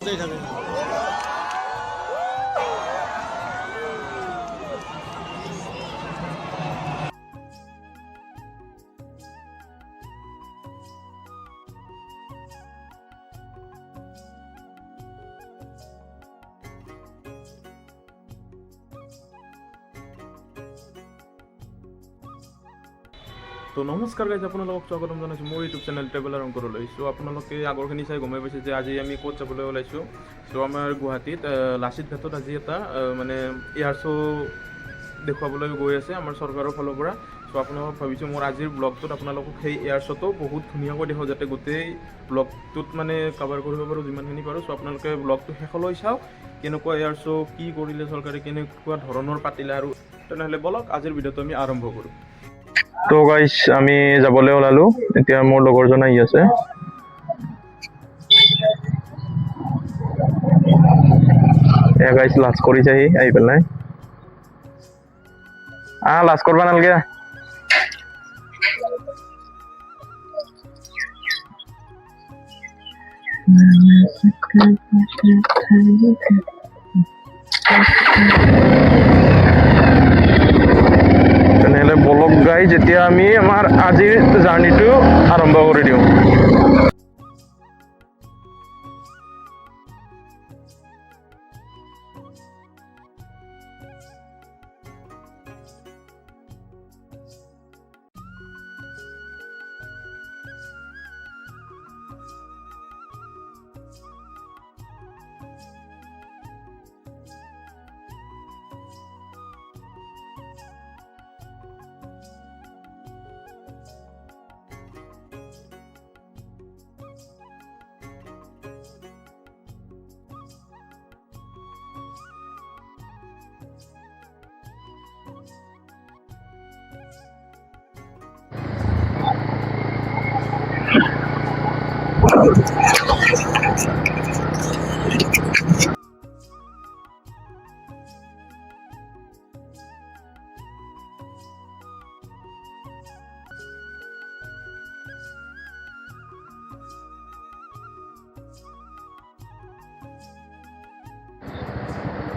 তো নমস্কাৰ গাইজ, আপোনালোকক স্বাগতম জনাইছোঁ মোৰ ইউটিউব চেনেল ট্ৰেভেলাৰ অংকৰলৈ। চ' আপোনালোকে আগৰখিনি চাই গমেই পাইছে যে আজি আমি ক'ত যাবলৈ ওলাইছোঁ। চ' আমাৰ গুৱাহাটীত লাচিত ঘাটত আজি এটা মানে এয়াৰ শ্ব' দেখুৱাবলৈ গৈ আছে আমাৰ চৰকাৰৰ ফালৰ পৰা। চ' আপোনালোকক ভাবিছোঁ মোৰ আজিৰ ব্লগটোত আপোনালোকক সেই এয়াৰ শ্ব'টো বহুত ধুনীয়াকৈ দেখুৱাওঁ, যাতে গোটেই ব্লগটোত মানে কভাৰ কৰিব পাৰোঁ যিমানখিনি পাৰোঁ। চ' আপোনালোকে ব্লগটো শেষলৈ চাওক, কেনেকুৱা এয়াৰ শ্ব', কি কৰিলে চৰকাৰে, কেনেকুৱা ধৰণৰ পাতিলে। আৰু তেনেহ'লে বলক আজিৰ ভিডিঅ'টো আমি আৰম্ভ কৰোঁ। তো গাইজ আমি যাবলৈ ওলালো, এতিয়া মোৰ লগৰজন আহি আছে। এয়া গাইজ লাজ কৰিছে সি আহি পেলাই। লাজ কৰবা নালগে। তেনেহ'লে বলক গাইজ এতিয়া আমি আমাৰ আজিৰ জাৰ্ণিটো আৰম্ভ কৰি দিওঁ।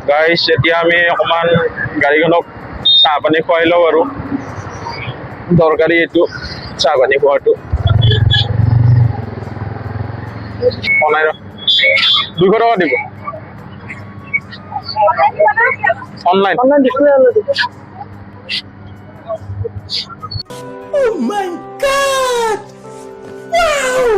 গাইজ এতিয়া আমি অকণমান গাড়ীখনক চাহ পানী খুৱাই লওঁ, আৰু দৰকাৰী এইটো চাহ পানী খোৱাটো। অনাই 200 টকা দিব online. Oh my God! Wow!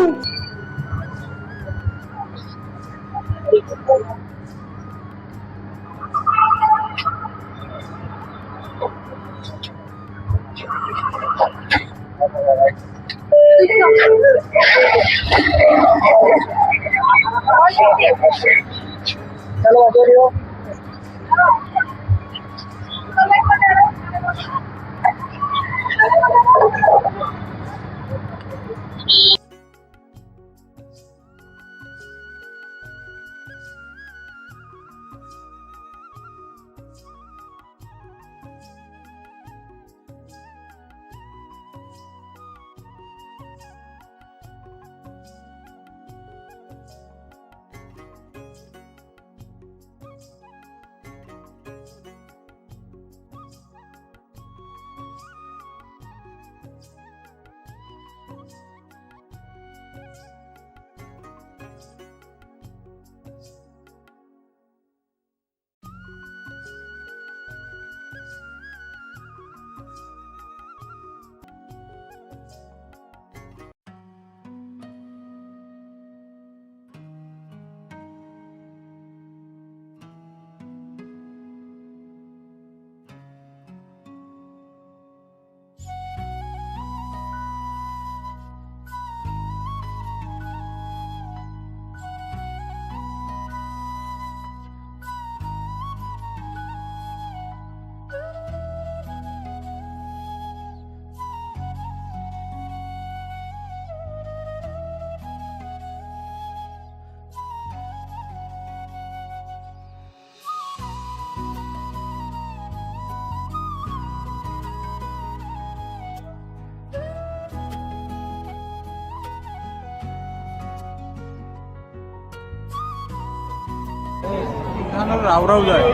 Hello, রাও যায়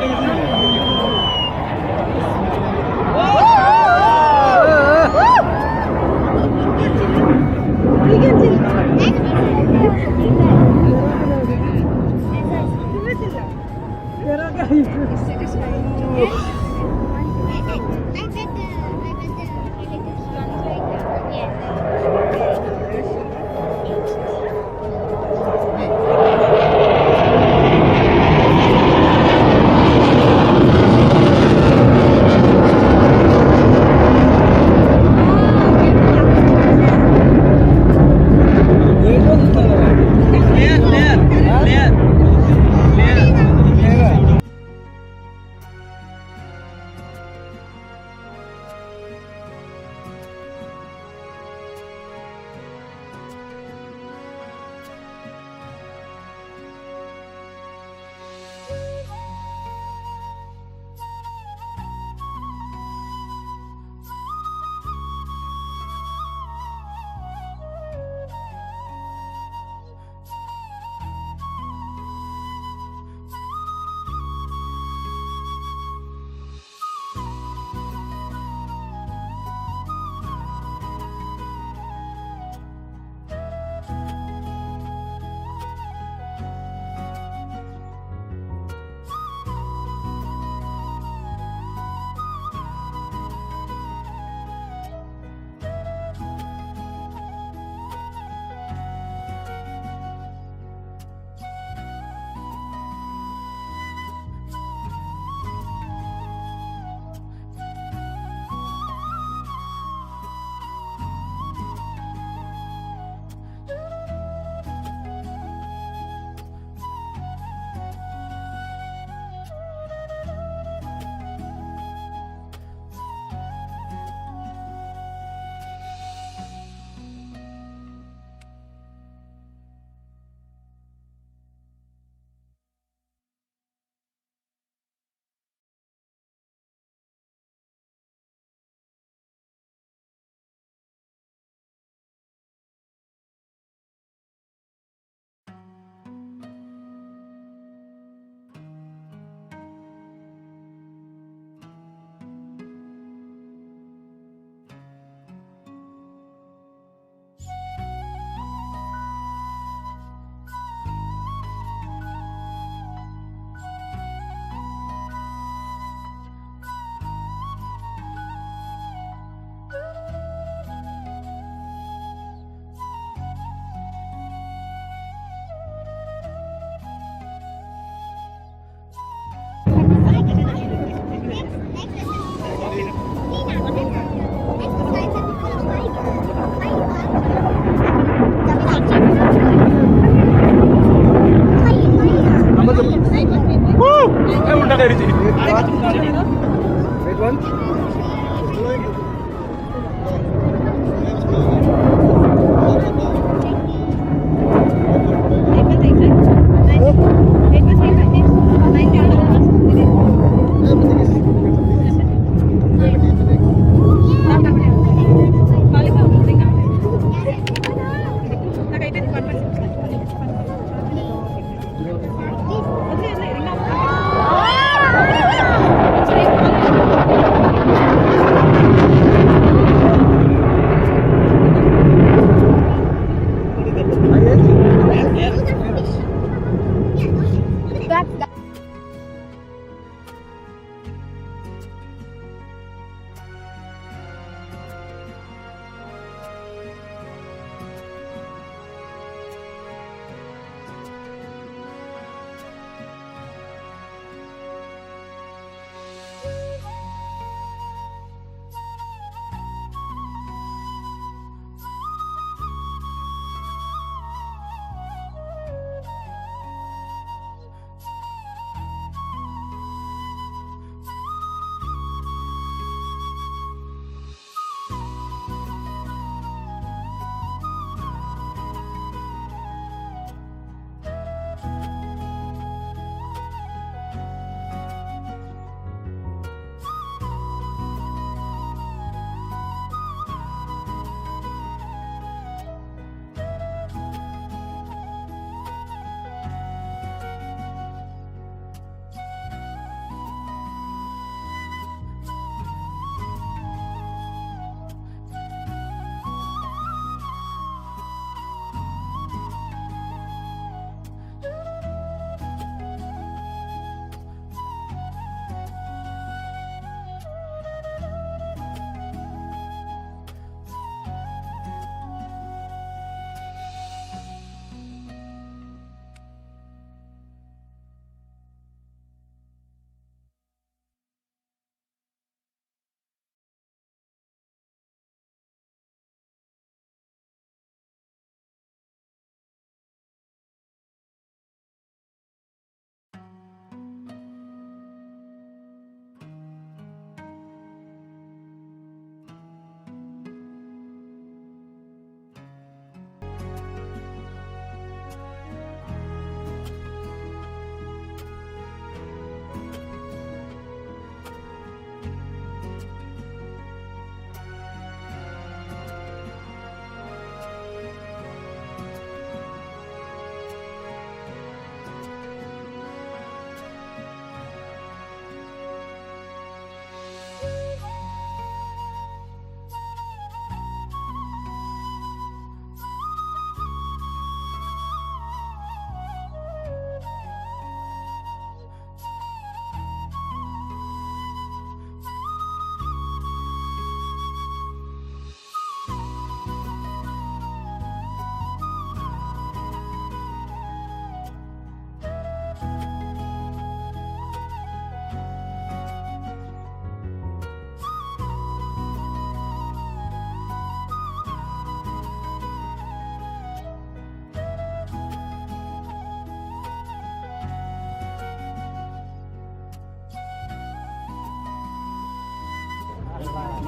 udah dari sini.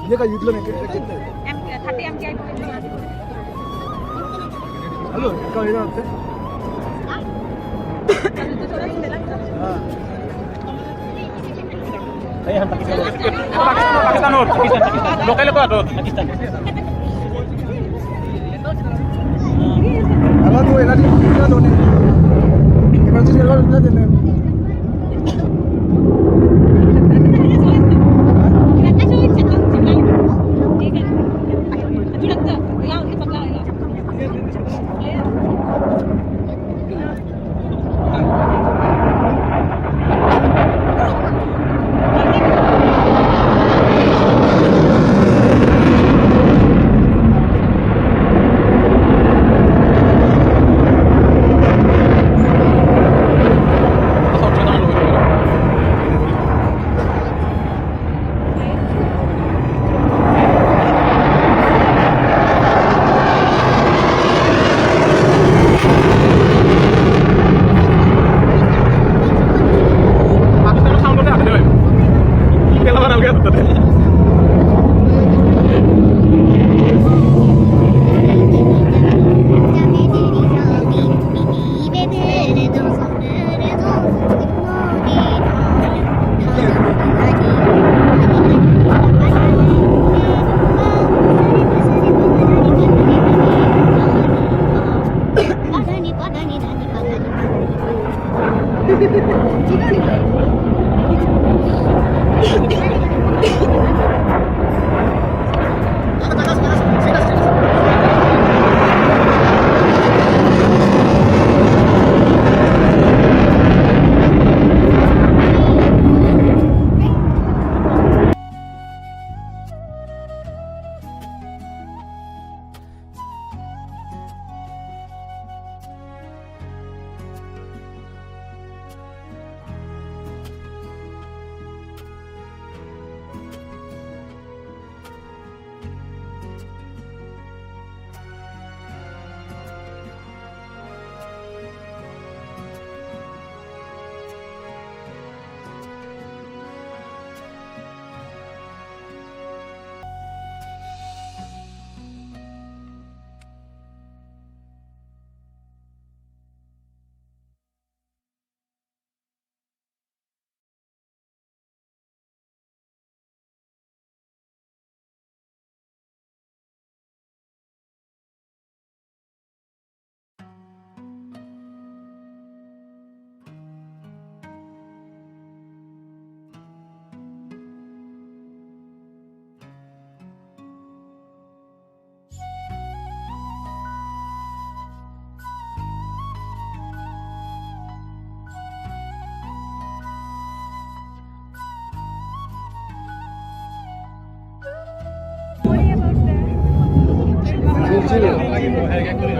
ये का यूथ लोग थर्टी एम की हेलो का इधर आते हम पाकिस्तान लोकल को पाकिस्तान అలా నువ్వు ఎలా తీసుకున్నావు ఎమర్జెన్సీ ఎలా ఉంటుందో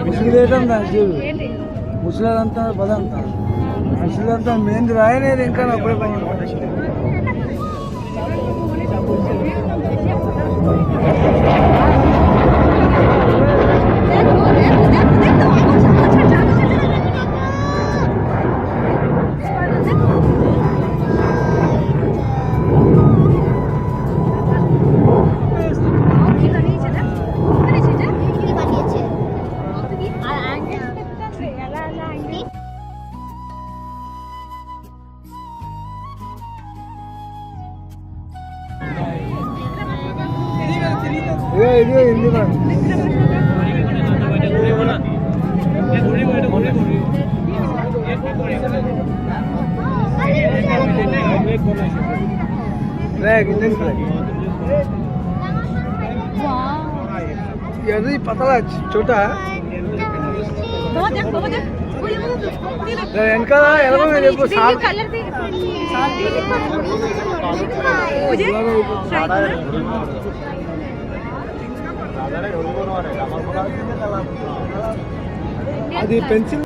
ముసలిదంతా ముసలిదంతా పదంతా ముసలిదంతా మెయిన్ రాయలేదు ఇంకా అప్పుడే హిందీ फ्लैग इंडियन फ्लैग ये पतला छोटा है వెనకాల ఎలా రేపు అది పెన్సిల్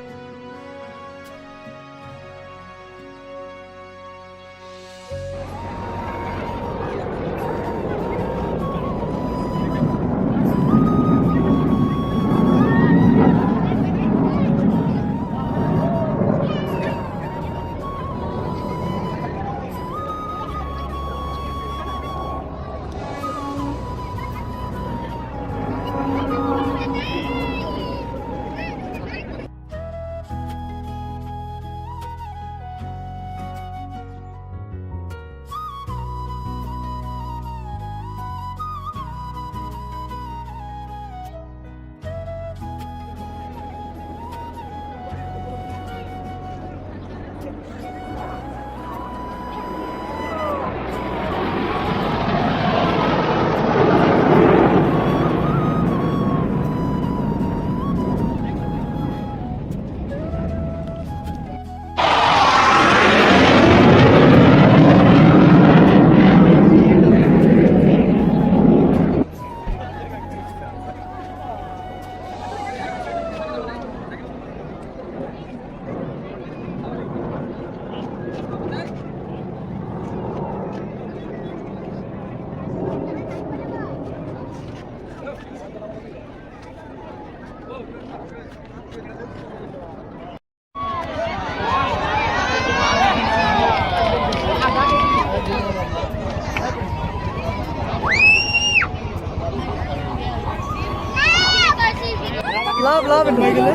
লাভ হয়ে গেলে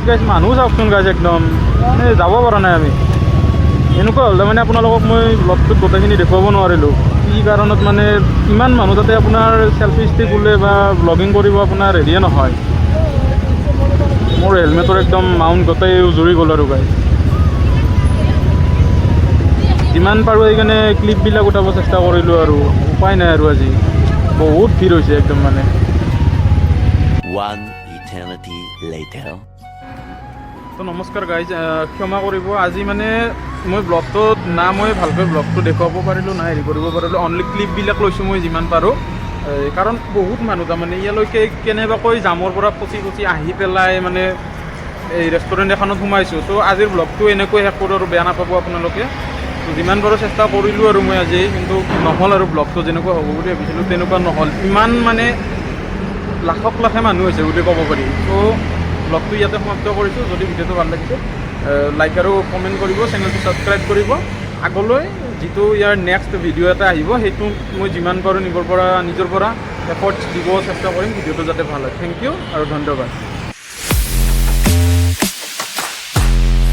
গাইজ মানুহ চাওকচোন গাইজ একদম যাব পৰা নাই আমি এনেকুৱা হ'লে মানে আপোনালোকক মই ব্লগটোত গোটেইখিনি দেখুৱাব নোৱাৰিলোঁ কি কাৰণত মানে ইমান মানুহ তাতে আপোনাৰ চেল্ফি ষ্টিক ওলে বা ব্লগিং কৰিব আপোনাৰ ৰেডিয়ে নহয় মোৰ হেলমেটৰ একদম মাউণ্ট গোটেই জুৰি গ'ল আৰু গাইজ যিমান পাৰোঁ সেইকাৰণে ক্লিপবিলাক উঠাব চেষ্টা কৰিলোঁ আৰু উপায় নাই আৰু আজি বহুত ভিৰ হৈছে একদম মানে One eternity later. তো নমস্কাৰ গাইজ ক্ষমা কৰিব আজি মানে মই ব্লগটোত না মই ভালকৈ ব্লগটো দেখুৱাব পাৰিলোঁ না হেৰি কৰিব পাৰিলোঁ অনলি ক্লিপবিলাক লৈছোঁ মই যিমান পাৰোঁ কাৰণ বহুত মানুহ তাৰমানে ইয়ালৈকে কেনেবাকৈ জামৰ পৰা ফচি আহি পেলাই মানে এই ৰেষ্টুৰেণ্ট এখনত সোমাইছোঁ তো আজিৰ ব্লগটো এনেকৈ শেষ কৰোঁ আৰু বেয়া নাপাব আপোনালোকে তো যিমান পাৰোঁ চেষ্টা কৰিলোঁ আৰু মই আজি কিন্তু নহ'ল আৰু ব্লগটো যেনেকুৱা হ'ব বুলি ভাবিছিলোঁ তেনেকুৱা নহ'ল ইমান মানে লাখে মানুহ হৈছে বুলি ক'ব পাৰি তো ব্লগটো ইয়াতে সমাপ্ত কৰিছোঁ যদি ভিডিঅ'টো ভাল লাগিছে লাইক আৰু কমেণ্ট কৰিব চেনেলটো ছাবস্ক্ৰাইব কৰিব আগলৈ যিটো ইয়াৰ নেক্সট ভিডিঅ' এটা আহিব সেইটো মই যিমান পাৰোঁ নিজৰ পৰা এফৰ্টছ দিব চেষ্টা কৰিম ভিডিঅ'টো যাতে ভাল হয় থেংক ইউ আৰু ধন্যবাদ